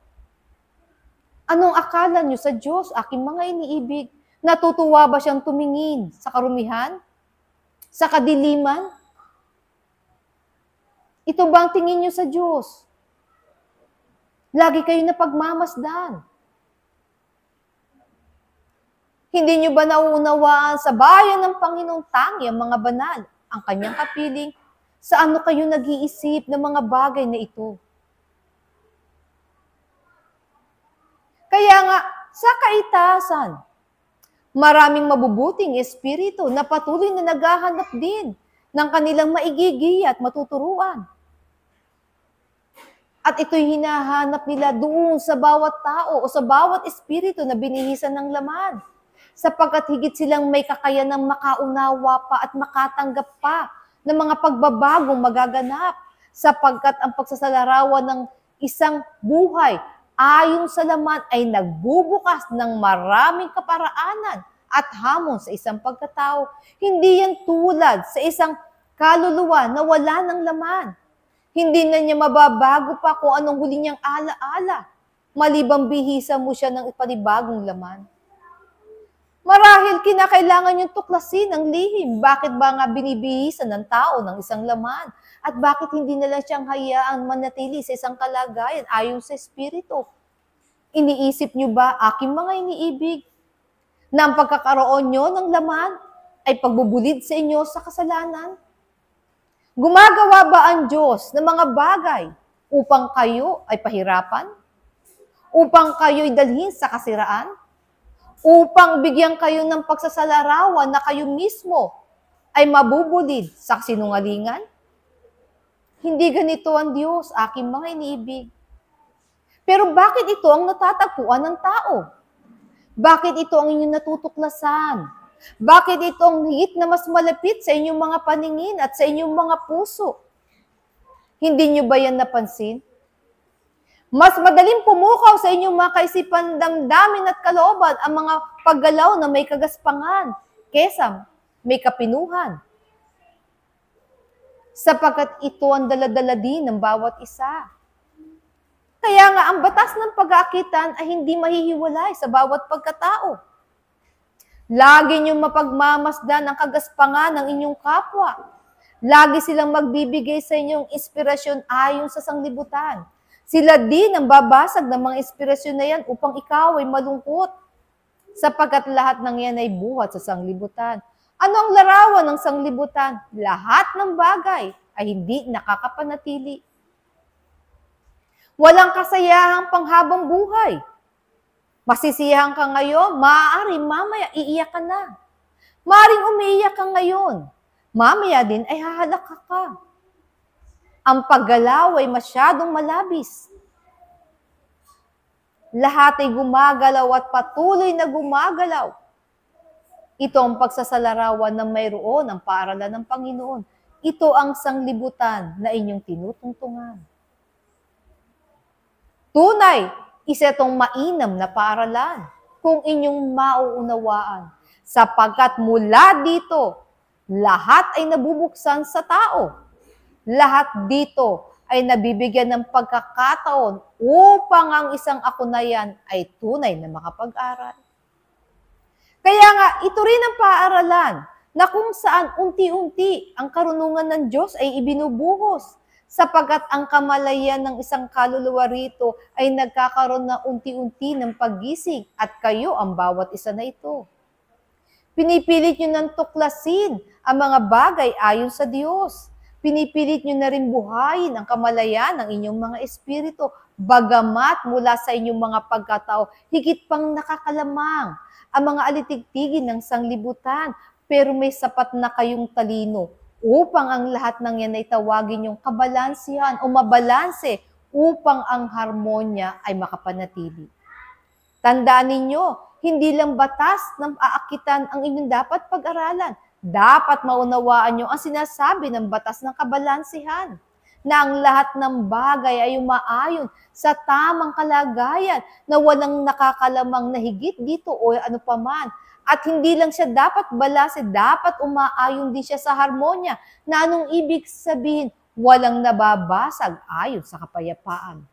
Anong akala nyo sa Diyos, aking mga iniibig? Natutuwa ba siyang tumingin sa karumihan? Sa kadiliman? Ito ba ang tingin nyo sa Diyos? Lagi kayo napagmamasdan. Hindi nyo ba nauunawaan sa bayan ng Panginoong tangi ang mga banal, ang kanyang kapiling? Sa ano kayo nag-iisip ng mga bagay na ito? Kaya nga, sa kaitasan, maraming mabubuting espiritu na patuloy na naghahanap din ng kanilang maigigi at matuturuan. At ito'y hinahanap nila doon sa bawat tao o sa bawat espiritu na binihisan ng laman. Sapagkat higit silang may kakayanang makaunawa pa at makatanggap pa ng mga pagbabagong magaganap. Sapagkat ang pagsasalarawan ng isang buhay ayon sa laman ay nagbubukas ng maraming kaparaanan at hamon sa isang pagkatao. Hindi yan tulad sa isang kaluluwa na wala ng laman. Hindi na niya mababago pa kung anong huli niyang ala-ala. Malibang bihisa mo siya ng ipanibagong laman. Marahil kinakailangan yung tuklasin ang lihim. Bakit ba nga binibihisan ng tao ng isang laman? At bakit hindi na lang siyang hayaan manatili sa isang kalagayan ayon sa espiritu? Iniisip niyo ba, aking mga iniibig, na ang pagkakaroon nyo ng laman ay pagbubulid sa inyo sa kasalanan? Gumagawa ba ang Diyos ng mga bagay upang kayo ay pahirapan? Upang kayo ay dalhin sa kasiraan? Upang bigyan kayo ng pagsasalarawan na kayo mismo ay mabubulid sa sinungalingan? Hindi ganito ang Diyos, aking mga iniibig. Pero bakit ito ang natatagpuan ng tao? Bakit ito ang inyong natutuklasan? Bakit ito ang higit na mas malapit sa inyong mga paningin at sa inyong mga puso? Hindi nyo ba yan napansin? Mas madaling pumukaw sa inyong mga kaisipan, damdamin at kalooban ang mga paggalaw na may kagaspangan kesa may kapinuhan. Sapagkat ito ang daladala din ng bawat isa. Kaya nga ang batas ng pag-aakitan ay hindi mahihiwalay sa bawat pagkatao. Lagi niyong mapagmamasdan ang kagaspangan ng inyong kapwa. Lagi silang magbibigay sa inyong inspirasyon ayon sa sanglibutan. Sila din ang babasag ng mga inspirasyon na yan upang ikaw ay malungkot. Sapagkat lahat ng yan ay buhat sa sanglibutan. Ano ang larawan ng sanglibutan? Lahat ng bagay ay hindi nakakapanatili. Walang kasayahang panghabang buhay. Masisiyahan ka ngayon, maaari mamaya iiyak ka na. Maaring umiiyak ka ngayon, mamaya din ay hahalaka ka. Ang paggalaw ay masyadong malabis. Lahat ay gumagalaw at patuloy na gumagalaw. Ito ang pagsasalarawan na mayroon ang paaralan ng Panginoon. Ito ang sanglibutan na inyong tinutungtungan. Tunay, isa itong mainam na paaralan kung inyong mauunawaan. Sapagkat mula dito, lahat ay nabubuksan sa tao. Lahat dito ay nabibigyan ng pagkakataon upang ang isang ako na yan ay tunay na makapag-aral. Kaya nga, ito rin ang paaralan na kung saan unti-unti ang karunungan ng Diyos ay ibinubuhos, sapagkat ang kamalayan ng isang kaluluwa rito ay nagkakaroon na unti-unti ng paggising at kayo ang bawat isa na ito. Pinipilit nyo ng tuklasin ang mga bagay ayon sa Diyos. Pinipilit nyo na rin buhayin ang kamalayan ng inyong mga espiritu, bagamat mula sa inyong mga pagkatao, higit pang nakakalamang ang mga alitigtigin ng sanglibutan, pero may sapat na kayong talino upang ang lahat ng yan ay tawagin yung kabalansihan o mabalanse upang ang harmonya ay makapanatili. Tandaan ninyo, hindi lang batas ng aakitan ang inyong dapat pag-aralan. Dapat maunawaan nyo ang sinasabi ng batas ng kabalansihan, na ang lahat ng bagay ay umaayon sa tamang kalagayan na walang nakakalamang na higit dito o ano paman. At hindi lang siya dapat balanse, dapat umaayon din siya sa harmonya, na anong ibig sabihin, walang nababasag ayon sa kapayapaan.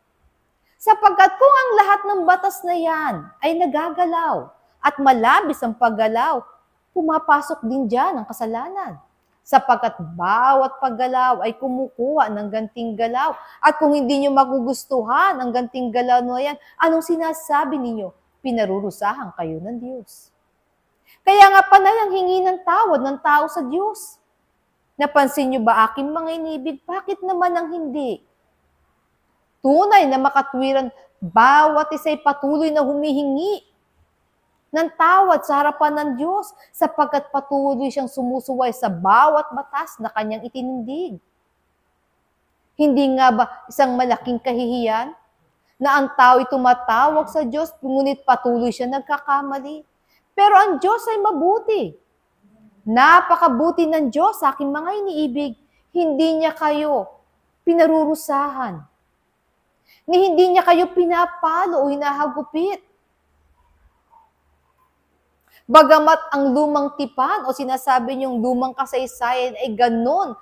Sapagkat kung ang lahat ng batas na yan ay nagagalaw at malabis ang paggalaw, pumapasok din dyan ang kasalanan. Sapagkat bawat paggalaw ay kumukuha ng ganting galaw. At kung hindi nyo magugustuhan ang ganting galaw na yan, anong sinasabi ninyo? Pinarurusahan kayo ng Diyos. Kaya nga panay ang hingi ng tawad ng tao sa Diyos. Napansin nyo ba aking mga inibig? Bakit naman ang hindi? Tunay na makatwiran, bawat isa'y patuloy na humihingi ng tawad sa harapan ng Diyos, sapagkat patuloy siyang sumusuway sa bawat batas na kanyang itinindig. Hindi nga ba isang malaking kahihiyan na ang tao'y tumatawag sa Diyos, ngunit patuloy siya nagkakamali? Pero ang Diyos ay mabuti. Napakabuti ng Diyos sa aking mga iniibig. Hindi niya kayo pinarurusahan. Hindi niya kayo pinapalo o hinahagupit. Bagamat ang lumang tipan o sinasabi niyong lumang kasaysayan ay ganon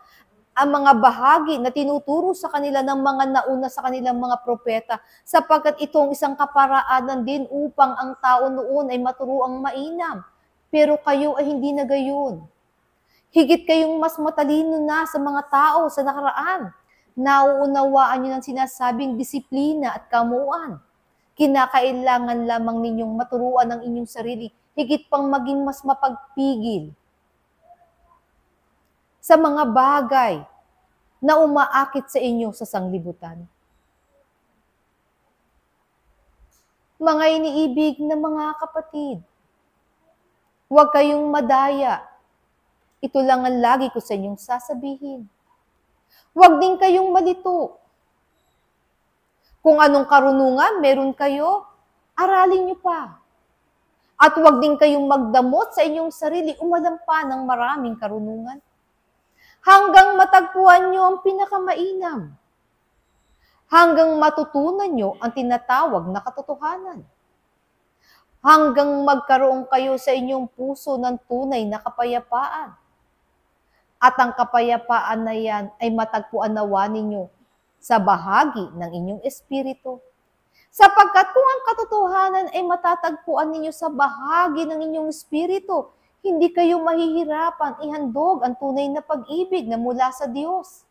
ang mga bahagi na tinuturo sa kanila ng mga nauna sa kanilang mga propeta, sapagkat itong isang kaparaanan din upang ang tao noon ay maturuang mainam. Pero kayo ay hindi na gayon. Higit kayong mas matalino na sa mga tao sa nakaraan. Nauunawaan niyo ng sinasabing disiplina at kamuan. Kinakailangan lamang ninyong maturuan ang inyong sarili, higit pang maging mas mapagpigil sa mga bagay na umaakit sa inyo sa sanglibutan. Mga iniibig na mga kapatid, huwag kayong madaya. Ito lang ang lagi ko sa inyong sasabihin. Huwag din kayong malito. Kung anong karunungan meron kayo, aralin niyo pa. At huwag din kayong magdamot sa inyong sarili, umalampa ng maraming karunungan. Hanggang matagpuan nyo ang pinakamainam. hanggang matutunan nyo ang tinatawag na katotohanan. Hanggang magkaroon kayo sa inyong puso ng tunay na kapayapaan. At ang kapayapaan na yan ay matagpuan nawa ninyo sa bahagi ng inyong espiritu. Sapagkat kung ang katotohanan ay matatagpuan ninyo sa bahagi ng inyong espiritu, hindi kayo mahihirapan ihandog ang tunay na pag-ibig na mula sa Diyos.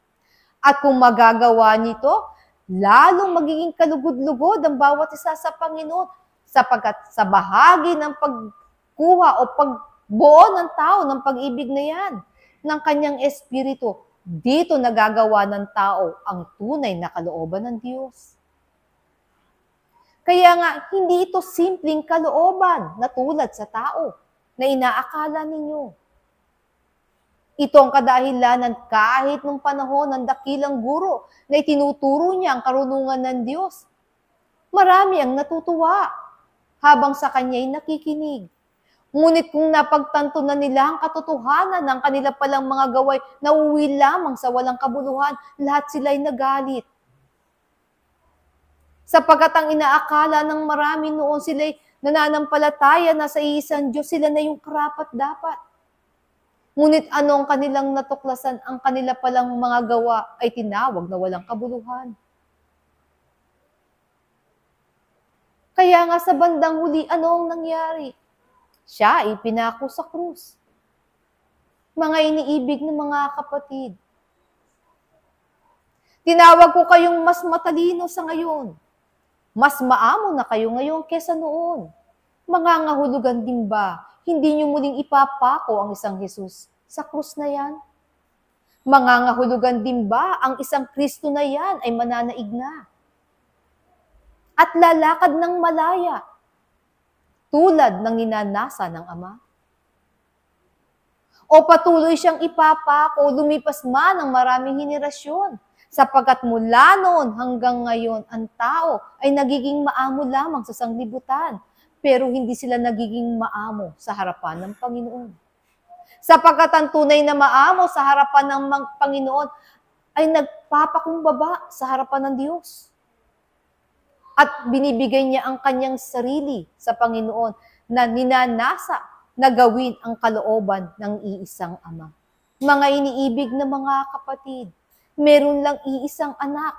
At kung magagawa nito, lalong magiging kalugod-lugod ang bawat isa sa Panginoon, sapagkat sa bahagi ng pagkuha o pagbuo ng tao ng pag-ibig na yan, ng kanyang espiritu, dito nagagawa ng tao ang tunay na kalooban ng Diyos. Kaya nga, hindi ito simpleng kalooban na tulad sa tao na inaakala ninyo. Ito ang kadahilanan kahit nung panahon ng dakilang guro na itinuturo niya ang karunungan ng Diyos. Marami ang natutuwa habang sa kanya'y nakikinig. Ngunit kung napagtanto na nila ang katotohanan ng kanila palang mga gaway na uwi lamang sa walang kabuluhan, lahat sila'y nagalit. Sapagkat ang inaakala ng marami noon sila'y nananampalataya na sa iisang Diyos, sila na yung karapat-dapat. Ngunit ano ang kanilang natuklasan, ang kanila palang mga gawa ay tinawag na walang kabuluhan. Kaya nga sa bandang huli, ano ang nangyari? Siya ay pinako sa krus. Mga iniibig ng mga kapatid. Tinawag ko kayong mas matalino sa ngayon. Mas maamo na kayo ngayon kesa noon. Mangangahulugan din ba, hindi nyo muling ipapako ang isang Jesus sa krus na yan? Mangangahulugan din ba ang isang Kristo na yan ay mananaig na? At lalakad ng malaya, tulad ng ninanasa ng Ama? O patuloy siyang ipapako, lumipas man ang maraming henerasyon, sapagkat mula noon hanggang ngayon, ang tao ay nagiging maamo lamang sa sanglibutan, pero hindi sila nagiging maamo sa harapan ng Panginoon. Sapagkat ang tunay na maamo sa harapan ng Panginoon ay nagpapakumbaba sa harapan ng Diyos. At binibigay niya ang kanyang sarili sa Panginoon na ninanasa na gawin ang kalooban ng iisang Ama. Mga iniibig na mga kapatid, meron lang iisang anak.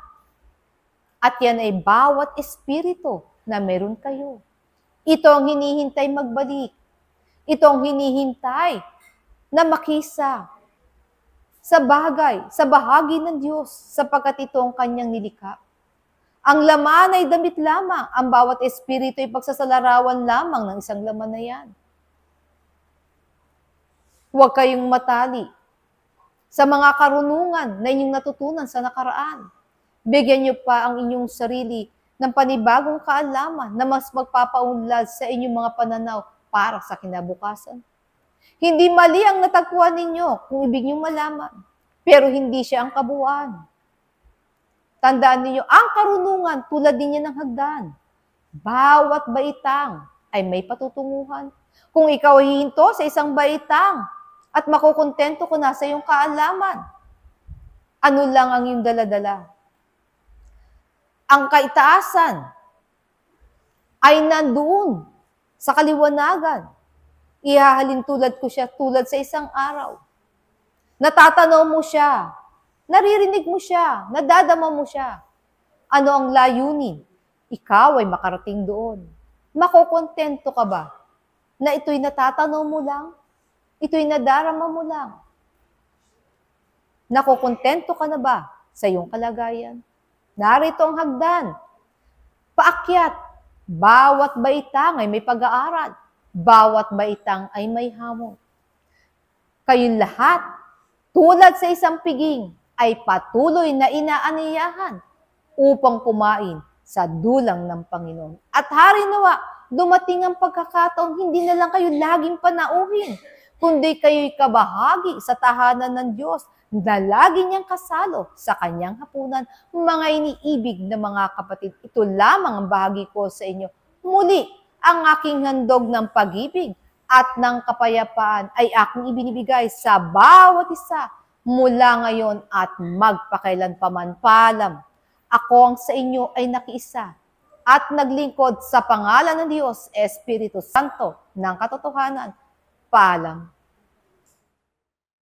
At yan ay bawat espiritu na meron kayo. Ito ang hinihintay magbalik. Ito ang hinihintay na makisa sa bahagi ng Diyos, sapagkat ito ang kanyang nilikha. Ang laman ay damit lamang. Ang bawat espiritu ay pagsasalarawan lamang ng isang laman na yan. Huwag kayong matali sa mga karunungan na inyong natutunan sa nakaraan. Bigyan niyo pa ang inyong sarili ng panibagong kaalaman na mas magpapaunlad sa inyong mga pananaw para sa kinabukasan. Hindi mali ang natagpuan ninyo kung ibig niyong malaman, pero hindi siya ang kabuuan. Tandaan ninyo, ang karunungan tulad din yan ng hagdan. Bawat baitang ay may patutunguhan. Kung ikaw hihinto sa isang baitang at makukontento ko na sa iyong kaalaman, ano lang ang iyong daladala? Ang kaitaasan ay nandoon sa kaliwanagan. Ihahalin tulad ko siya tulad sa isang araw. Natatanaw mo siya. Naririnig mo siya, nadadama mo siya. Ano ang layunin? Ikaw ay makarating doon. Makokontento ka ba na ito'y natatanaw mo lang? Ito'y nadarama mo lang? Nakokontento ka na ba sa iyong kalagayan? Narito ang hagdan. Paakyat. Bawat baitang ay may pag-aaral. Bawat baitang ay may hamon. Kayong lahat, tulad sa isang piging, ay patuloy na inaaniyahan upang kumain sa dulang ng Panginoon. At harinawa, dumating ang pagkakataon, hindi na lang kayo laging panauhin, kundi kayo'y kabahagi sa tahanan ng Diyos na lagi niyang kasalo sa kanyang hapunan. Mga iniibig na mga kapatid, ito lamang ang bahagi ko sa inyo. Muli, ang aking handog ng pag-ibig at ng kapayapaan ay aking ibinibigay sa bawat isa mula ngayon at magpakailanpaman. Paalam. Ako ang sa inyo ay nakiisa at naglingkod sa pangalan ng Diyos, Espiritu Santo ng katotohanan. Paalam.